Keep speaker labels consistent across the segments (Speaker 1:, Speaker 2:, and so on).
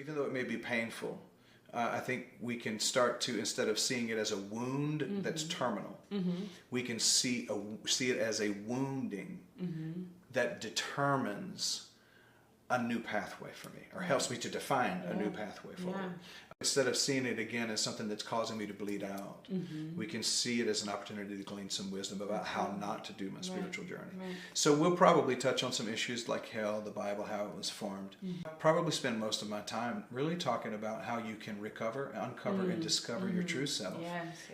Speaker 1: Even though it may be painful, I think we can start to, instead of seeing it as a wound that's terminal, we can see it as a wounding that determines a new pathway for me, or helps me to define a new pathway forward. Instead of seeing it again as something that's causing me to bleed out, we can see it as an opportunity to glean some wisdom about how not to do my spiritual journey. So we'll probably touch on some issues like hell, the Bible, how it was formed. I'll probably spend most of my time really talking about how you can recover, uncover, and discover your true self,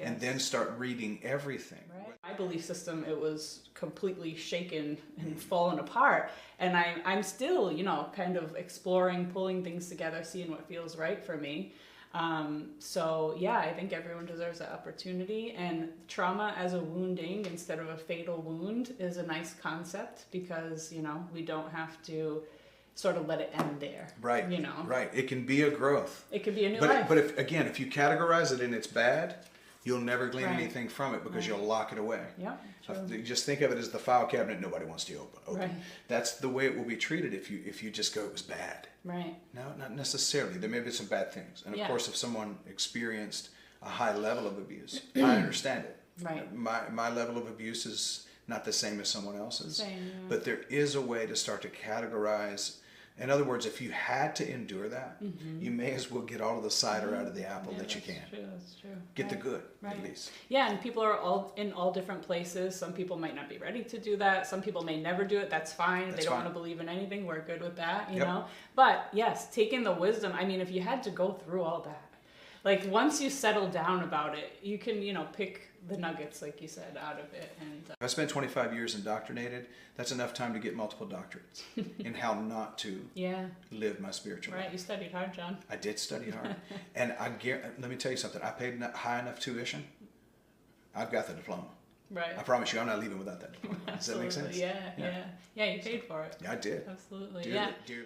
Speaker 1: and then start reading everything.
Speaker 2: My belief system, it was completely shaken and fallen apart, and I'm still, you know, kind of exploring, pulling things together, seeing what feels right for me. So yeah, I think everyone deserves that opportunity, and trauma as a wounding instead of a fatal wound is a nice concept, because, you know, we don't have to sort of let it end there.
Speaker 1: Right.
Speaker 2: You know.
Speaker 1: Right. It can be a growth.
Speaker 2: It could be a new life.
Speaker 1: But if you categorize it and it's bad, you'll never glean anything from it, because you'll lock it away.
Speaker 2: Yeah.
Speaker 1: Just think of it as the file cabinet nobody wants to open.
Speaker 2: Right.
Speaker 1: That's the way it will be treated if you just go, it was bad.
Speaker 2: Right.
Speaker 1: No, not necessarily. There may be some bad things. And of course, if someone experienced a high level of abuse, I understand it.
Speaker 2: Right.
Speaker 1: My level of abuse is not the same as someone else's. But there is a way to start to categorize. In other words, if you had to endure that, you may as well get all of the cider out of the apple that you can.
Speaker 2: That's true.
Speaker 1: Get the good, at least.
Speaker 2: Yeah, and people are all in all different places. Some people might not be ready to do that. Some people may never do it. That's fine. If they don't want to believe in anything, we're good with that, you know? But yes, taking the wisdom, I mean, if you had to go through all that, like once you settle down about it, you can, you know, pick the nuggets, like you said, out of it. And
Speaker 1: I spent 25 years indoctrinated. That's enough time to get multiple doctorates in how not to live my spiritual life.
Speaker 2: You studied hard, John.
Speaker 1: I did study hard. And let me tell you something. I paid high enough tuition. I've got the diploma.
Speaker 2: Right.
Speaker 1: I promise you, I'm not leaving without that diploma. Does that make sense?
Speaker 2: Yeah, you paid for it.
Speaker 1: Yeah, I did.
Speaker 2: Absolutely.
Speaker 1: Dearly.